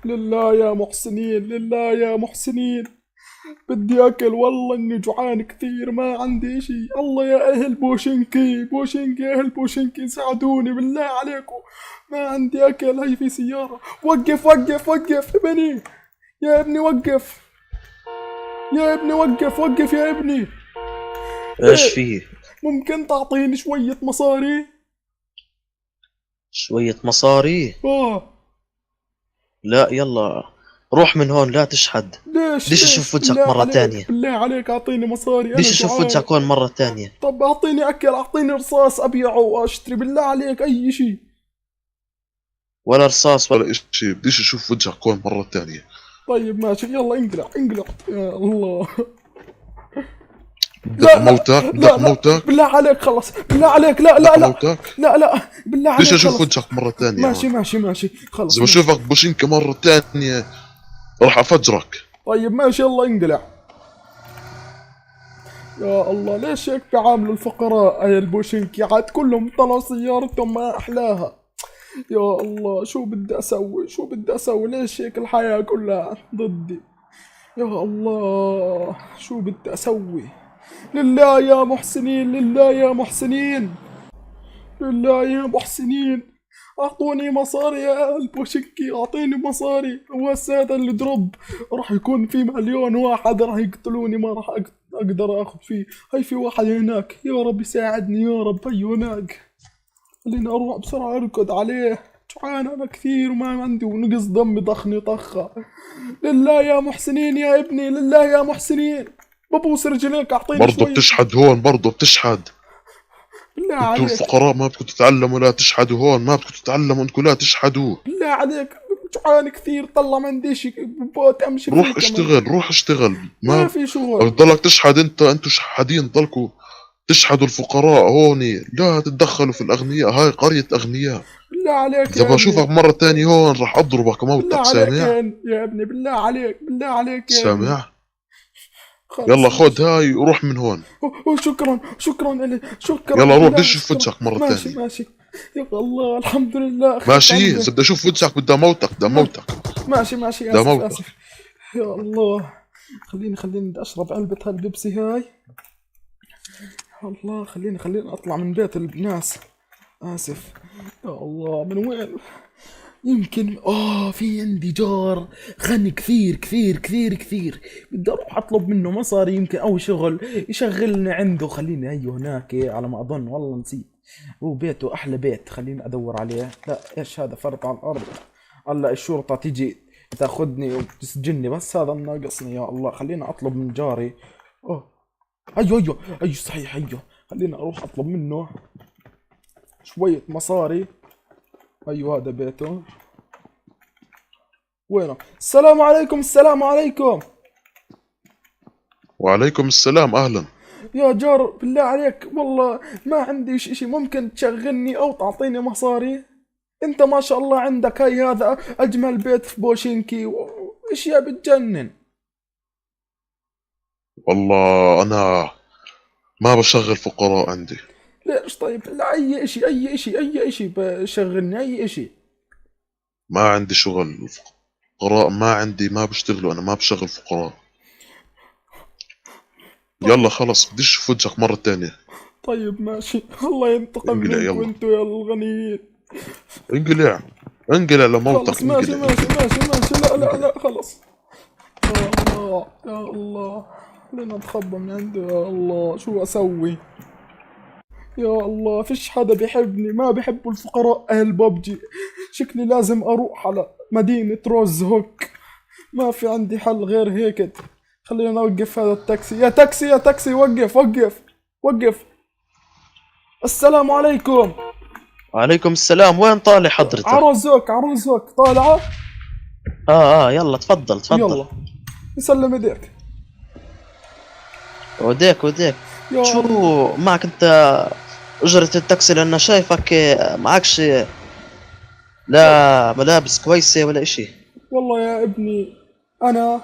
لله يا محسنين، لله يا محسنين. بدي اكل والله اني جوعان كثير، ما عندي اشي. الله يا اهل بوشنكي، بوشنكي يا اهل بوشنكي ساعدوني بالله عليكم، ما عندي اكل. هي في سيارة. وقف وقف وقف ابني، يا ابني وقف، يا ابني وقف وقف يا ابني. ايش ليه؟ فيه؟ ممكن تعطيني شوية مصاري؟ شوية مصاري؟ اه. لا يلا، روح من هون لا تشحد. ليش بديش اشوف ليش؟ وجهك بالله مرة عليك، تانية. بالله عليك اعطيني مصاري، انا بديش اشوف جوعان. وجهك هون مرة تانية. طب اعطيني اكل، اعطيني رصاص ابيعه واشتري بالله عليك اي شيء. ولا رصاص ولا. ولا إشي، بديش أشوف وجهك كون مرة تانية. طيب ماشي، يلا انقلع انقلع. يا الله. بدك لا لا موتك، لا بدك لا، موتك، بالله عليك خلص، بالله عليك، لا لا بدك لا. موتك. لا لا بالله بديش عليك أشوف خلص. وجهك مرة تانية ماشي هون. ماشي ماشي خلص إذا ماشي. بشوفك بوشينكا مرة تانية راح أفجرك. طيب ماشي يلا انقلع. يا الله ليش هيك بيعاملوا الفقراء هاي البوشنكي؟ عاد كلهم طلعوا سيارتهم ما احلاها. يا الله شو بدي اسوي، شو بدي اسوي؟ ليش هيك الحياة كلها ضدي؟ يا الله شو بدي اسوي؟ لله يا محسنين، لله يا محسنين، لله يا محسنين. اعطوني مصاري يا اهل بوشكي، اعطيني مصاري. هو هذا الدروب راح يكون في مليون واحد راح يقتلوني، ما راح اقدر اخذ فيه. هاي في واحد هناك، يا رب يساعدني يا رب. هي هناك، خليني اروح بسرعة اركض عليه. جوعان انا كثير وما عندي، ونقص دمي ضخني طخة. لله يا محسنين يا ابني، لله يا محسنين. ببوس رجليك اعطيني برضو شوية. بتشحد هون، برضو بتشحد. بالله انتوا عليك، الفقراء ما بدكم تتعلموا لا تشحدوا هون، ما بدكم تتعلموا انكم لا تشحدوا. بالله عليك. جوعان كثير، طلع ما عنديش بوت امشي فيه روح كمان. اشتغل، روح اشتغل. ما ما في شغل. بتضلك تشحد انتوا شحادين ضلكوا تشحدوا الفقراء هون. لا تتدخلوا في الاغنياء، هاي قرية اغنياء. بالله عليك اذا يا ابني، بشوفك مرة تانية هون راح اضربك بالله موتك، عليك سامع؟ يا ابني، بالله عليك، بالله عليك يا ابني. سامع؟ خلص يلا خد ماشي. هاي وروح من هون. شكرا شكرا إلي، شكرا يلا روح، بدي بالله اشوف شكرا. وجهك مرة ماشي تانية. ماشي. يا الله الحمد لله اخذت ماشي، عنده. اذا بدي اشوف وجهك بدي اموتك، بدي ما اموتك، ماشي ماشي، بدي اسف اموتك. اسف. يا الله. خليني بدي اشرب علبة هالبيبسي هاي. يا الله خليني اطلع من بيت الناس. اسف. يا الله من وين؟ يمكن في عندي جار غني كثير كثير كثير كثير، بدي اروح اطلب منه مصاري يمكن او شغل يشغلني عنده. خليني هيو هناك على ما اظن، والله نسيت. هو بيته احلى بيت، خليني ادور عليه. لا ايش هذا فرط على الارض؟ هلا الشرطة تيجي تاخذني وتسجني، بس هذا ناقصني. يا الله خليني اطلب من جاري. اوه ايوه صحيح، ايوه خليني اروح اطلب منه شوية مصاري. ايوه هذا بيته. وينه؟ السلام عليكم، السلام عليكم. وعليكم السلام، اهلا. يا جار بالله عليك والله ما عنديش اشي، ممكن تشغلني او تعطيني مصاري؟ انت ما شاء الله عندك هاي هذا اجمل بيت في بوشينكي واشياء بتجنن. والله انا ما بشغل فقراء عندي. ليش طيب؟ لا اي اشي اي اشي اي اشي بشغلني اي اشي. ما عندي شغل فقراء، ما عندي، ما بشتغلوا، انا ما بشغل فقراء. يلا طيب. خلص، بديش اشوف وجهك مرة تانية. طيب ماشي، الله ينتقم انقلع منكم يلا، انتوا يا الغنيين. انقلع، انقلع خلص لموتك، ماشي انقلع ماشي انقلع ماشي ماشي، لا لا انقلع. لا خلص. يا الله يا الله، خلينا نتخبى من عنده. يا الله شو اسوي؟ يا الله فيش حدا بيحبني، ما بيحبوا الفقراء اهل ببجي. شكلي لازم اروح على مدينة روز هوك، ما في عندي حل غير هيك. خلينا نوقف هذا التاكسي. يا تاكسي يا تاكسي، وقف وقف وقف. السلام عليكم. وعليكم السلام، وين طالع حضرتك؟ عروزوك عروزوك طالعة. يلا تفضل تفضل. يلا يسلم ايديك. وديك وديك. يا شو الله. معك انت؟ اجرة التاكسي؟ لان شايفك معكش لا ملابس كويسة ولا اشي. والله يا ابني انا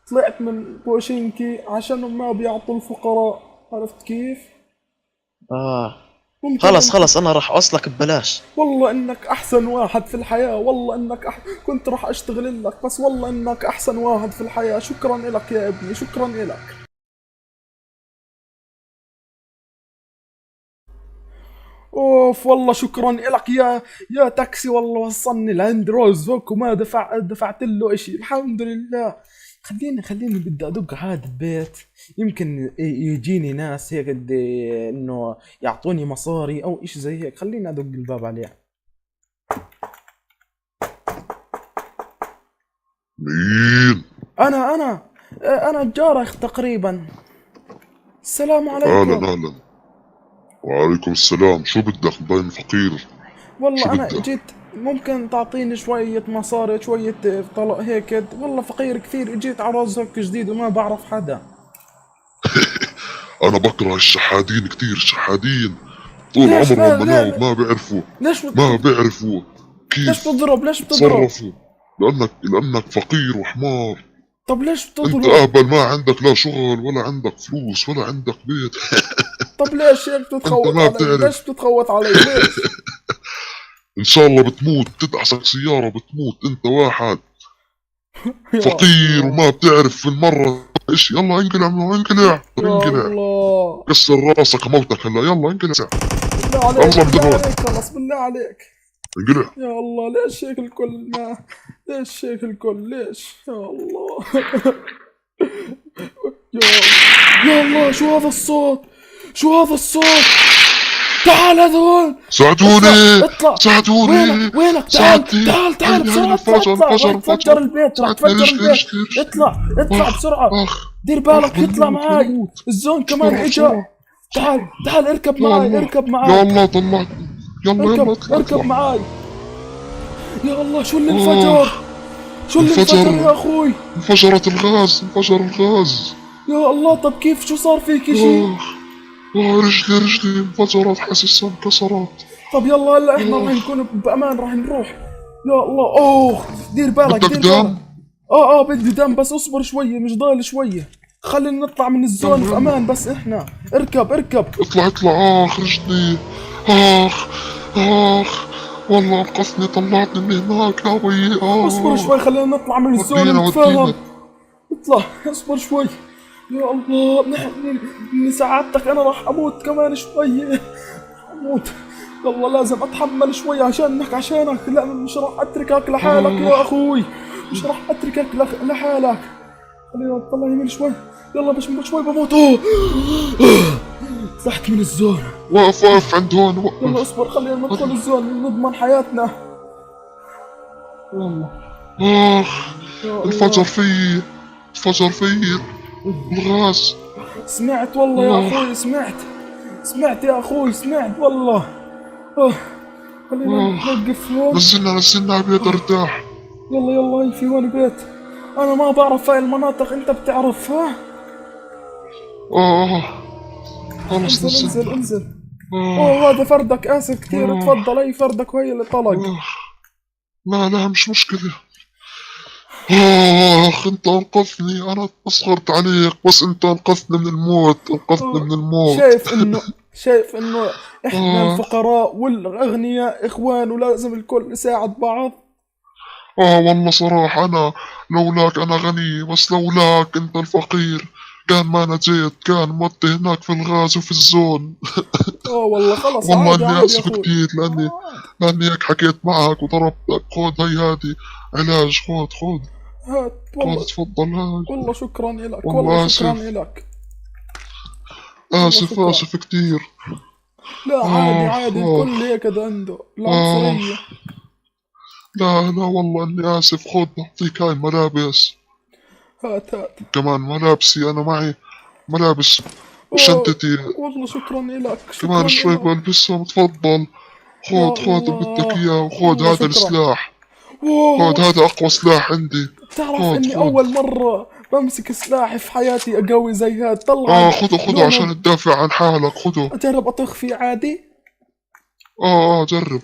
طلعت من بوشينكي عشان ما بيعطوا الفقراء، عرفت كيف؟ اه ممكن خلص أنت- خلص انا راح اوصلك ببلاش. والله انك احسن واحد في الحياة، والله انك كنت راح اشتغل لك، بس والله انك احسن واحد في الحياة. شكرا لك يا ابني، شكرا لك. اوف والله شكرا لك يا تاكسي، والله وصلني لعند روز هوك وما دفعت له اشي، الحمد لله. خليني بدي ادق هذا البيت، يمكن يجيني ناس هيك انه يعطوني مصاري او اشي زي هيك. خليني ادق الباب عليه. مين؟ انا الجارة تقريبا. السلام اهلا عليكم. اهلا. وعليكم السلام، شو بدك؟ مبين فقير. شو والله انا بدك؟ جيت، ممكن تعطيني شوية مصاري، شوية طلق هيك؟ والله فقير كثير، جيت على رزق جديد وما بعرف حدا. انا بكره الشحادين كتير، الشحادين طول ليش عمرهم ما مناوب، لا ما بيعرفوا ليش ما بيعرفوا ليش كيف بتضرب؟ ليش بتضرب؟ يتصرفوا. لانك فقير وحمار. طب ليش انت بتضرب؟ اهبل، ما عندك لا شغل ولا عندك فلوس ولا عندك بيت. طب ليش هيك انت بتتخوت ما علي؟ ليش بتعرف. بتتخوت علي ليش؟ ان شاء الله بتموت، تدعسك سيارة بتموت. انت واحد يا فقير الله، وما بتعرف في المرة ايش. يلا انقلع انقلع يا انقلع. الله، كسر راسك موتك هلا. يلا انقلع. بالله عليك، يلا من بالله هون عليك، خلص بالله عليك. انقلع. يا الله ليش هيك الكل؟ ما ليش هيك الكل؟ ليش يا الله؟ يا الله، شو هذا الصوت؟ شو هذا الصوت؟ تعال هذول، ساعدوني اطلع. ساعدوني وينك؟ ساعدني. تعال عيني بسرعة، انفجر اطلع، راح انفجر تفجر انفجر. البيت، راح ساعدني، تفجر رجلي البيت. رجلي رجلي. اطلع اخ بسرعة، اخ دير اخ بالك، اطلع بنموت معاي، بنموت. الزون كمان بسرعة اجا. بسرعة. تعال اركب يا معاي، الله اركب يا معاي، الله طلعتني. يلا اركب يلا اطلع اركب اطلع. معاي. يا الله شو اللي انفجر؟ اخ شو اللي انفجر انفجر. يا اخوي؟ انفجرت الغاز، انفجر الغاز. يا الله، طب كيف؟ شو صار فيك اشي؟ اخ رجلي انفجرت، حاسسها انكسرت. طب يلا هلا احنا راح اخ نكون بامان، راح نروح. يا الله، اوه، دير بالك بدك دير بالك. دم؟ بدي دم، بس اصبر شوية، مش ضايل شوية. خلينا نطلع من الزون يلا في يلا امان، بس احنا اركب. اطلع اطلع. اخ رجلي. اخ اخ والله انقذني، طلعتني من هناك يا وي. اصبر شوي، اخ خلينا نطلع من الزون ودينا نتفاهم. ودينا. اطلع، اصبر شوي. يا الله، من ساعدتك انا راح اموت كمان شوية، اموت. والله لازم اتحمل شوي عشانك، لا مش راح اتركك لحالك يا اخ اخوي، مش راح اتركك لحالك. خلينا نطلع يمين شوي، يلا بس شوي بموت. طلعت من الزون. وقف عند هون يلا وقف. اصبر، خلينا ندخل الزون نضمن حياتنا. يلا. اخ يا انفجر الله، في انفجر في الغاز. سمعت والله يا اخ اخوي، سمعت يا اخوي، سمعت والله. خلينا اخ نوقف هون. نزلنا على البيت ارتاح. يلا هي في هون بيت، انا ما بعرف هاي المناطق، انت بتعرفها؟ اه خلص انزل نزلنا. انزل. اخ هذا فردك، اسف كثير، اخ تفضل، اي فردك وهي اللي طلق. اخ لا لا مش مشكلة. اخ انت انقذني، انا تصغرت عليك بس انت انقذتني من الموت، انقذتني آه، من الموت. شايف انه احنا اخ الفقراء والاغنياء اخوان، ولازم الكل يساعد بعض. والله صراحة انا لولاك، انا غني بس لولاك انت الفقير. كان ما انا جيت، كان مت هناك في الغاز وفي الزون. والله خلص، والله عادي اني عادي يا اسف اخوي. كتير لاني هيك حكيت معك وضربتك. خود هي هادي علاج. هات خود والله، تفضل هاي. والله شكرا لك، والله والله شكرا اسف لك، والله شكرا. اسف كتير. لا عادي اخ عادي، اخ الكل هيك عنده اخ العنصرية. لا والله اني اسف. خود بعطيك هاي ملابس. هات. كمان ملابسي انا معي ملابس أوه، شنطتي والله شكرا لك، كمان شكرا شوي لك. بلبسهم. تفضل. يا خود اللي بدك الله، اياه. وخود والله هذا شكرا. السلاح. خود أوه، هذا اقوى سلاح عندي. تعرف اني خود اول مرة بمسك سلاح في حياتي قوي زي هاد، طلع خذه عشان لونه. تدافع عن حالك. خذه. اجرب اطخ فيه عادي. جرب.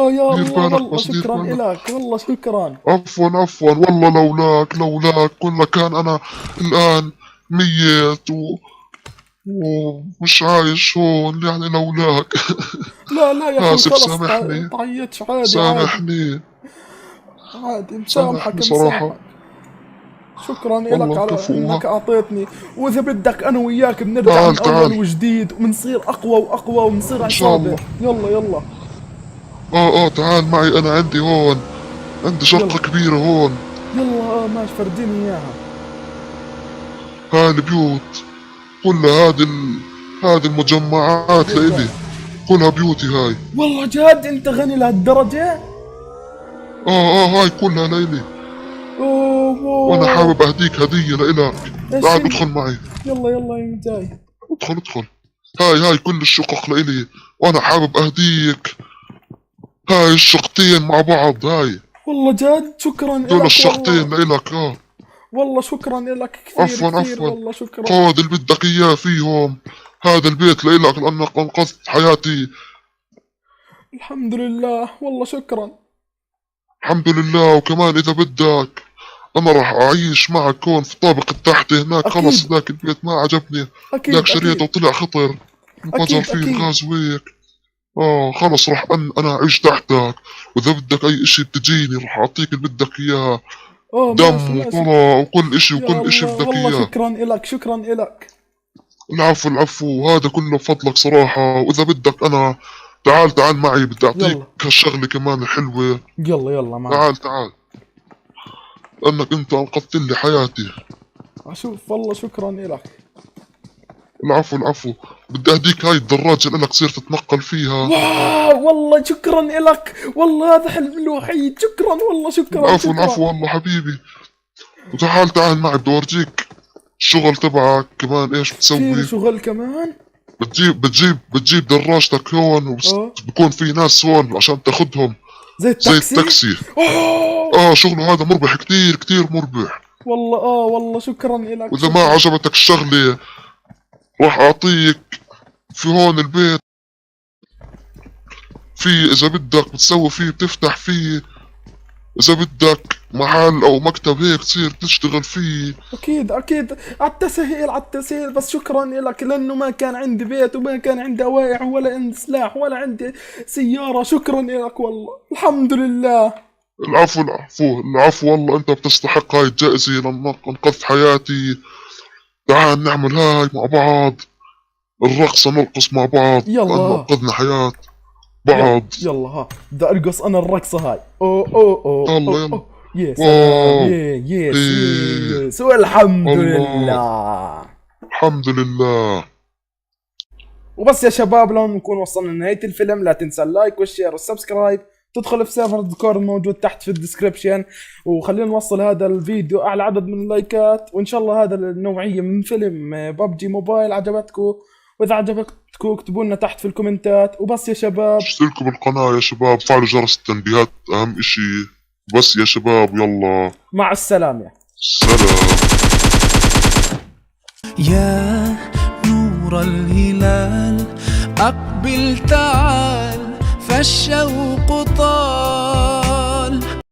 يا دير الله، بالك والله بس دير شكرا بالك. لك، والله شكرا. عفوا والله لولاك كنا كان انا الان ميت ومش عايش هون يعني لولاك. لا لا يا أخوي آسف خلص، سامحني. تعيطش، عادي عادي سامحني. عادي، مسامحك سامحني صراحة. مسامحك. شكرا لك والله على كفو. انك اعطيتني، واذا بدك انا وياك بنرجع تعال من اول تعال. وجديد وبنصير اقوى واقوى ونصير إن شاء عصابة. الله. يلا يلا. تعال معي، أنا عندي هون، عندي يلا شقة كبيرة هون. يلا ماشي، فرديني اياها. هاي البيوت كلها، هذه المجمعات يلا. لإلي، كلها بيوتي هاي. والله جد انت غني لهالدرجة؟ هاي كلها لإلي. وأنا اوه. حابب أهديك هدية لإلك. ايش تعال هي؟ ادخل معي. يلا يلا يا جاي. ادخل. هاي كل الشقق لإلي، وأنا حابب أهديك هاي الشقتين مع بعض. هاي والله جد شكرا دول لك الشقتين والله. لإلك. والله شكرا لك كثير كثير، عفوا. والله شكرا. خذ اللي بدك إياه فيهم. هذا البيت لإلك لأنك أنقذت حياتي. الحمد لله والله شكرا. الحمد لله. وكمان إذا بدك أنا راح أعيش معك هون في الطابق التحتي هناك. أكيد. خلص ذاك البيت ما عجبني، اكيد ذاك شريته اكيد وطلع خطر، انفجر اكيد فيه اكيد. الغاز وهيك. خلص راح أنا أعيش تحتك، وإذا بدك أي إشي بتجيني راح أعطيك اللي بدك إياه، ماشي دم ماشي. وطلع وكل إشي يا وكل إشي الله بدك والله إياه. شكرا لك شكرا لك. العفو، هذا كله بفضلك صراحة. وإذا بدك أنا تعال معي، بدي أعطيك يلا هالشغلة كمان الحلوة. يلا يلا معي. تعال لأنك أنت أنقذت لي حياتي. اشوف والله شكرا لك. العفو. بدي أهديك هاي الدراجة لأنك تصير تتنقل فيها. واو والله شكرا لك، والله هذا حلمي الوحيد. شكرا والله شكرا العفو والله حبيبي. وتعال معي، بدي أورجيك الشغل تبعك كمان إيش في بتسوي. شغل كمان؟ بتجيب دراجتك هون، وبكون في ناس هون عشان تاخدهم زي زي التاكسي؟ التاكسي. اوه شغله هذا مربح كتير مربح. والله والله شكرا لك وإذا ما شكرا. عجبتك الشغلة راح أعطيك في هون البيت، إذا بدك بتسوي فيه، بتفتح فيه، إذا بدك محل أو مكتب هيك تصير تشتغل فيه. اكيد اكيد، على التسهيل، بس شكرا لك لانه ما كان عندي بيت وما كان عندي اوائع ولا عندي سلاح ولا عندي سيارة. شكرا لك والله، الحمد لله. العفو والله أنت بتستحق هاي الجائزة لأنك أنقذت حياتي. تعال نعمل هاي مع بعض، الرقصة نرقص مع بعض لأنه يلا أنقذنا حياة يلا بعض. يلا ها، بدي ارقص انا الرقصة هاي. اوه يلا. يا سلام، يس إيه. يس، والحمد الله. لله. الحمد لله. وبس يا شباب، لو نكون وصلنا لنهاية الفيلم لا تنسى اللايك والشير والسبسكرايب، تدخل في سيرفر الديكور الموجود تحت في الديسكريبشن، وخلينا نوصل هذا الفيديو اعلى عدد من اللايكات، وان شاء الله هذا النوعية من فيلم ببجي موبايل عجبتكم، واذا عجبتكم اكتبوا لنا تحت في الكومنتات. وبس يا شباب، اشتركوا بالقناة يا شباب، فعلوا جرس التنبيهات أهم إشي. بس يا شباب يلا مع السلامة. سلام. يا نور الهلال أقبل تعال فالشوق طال.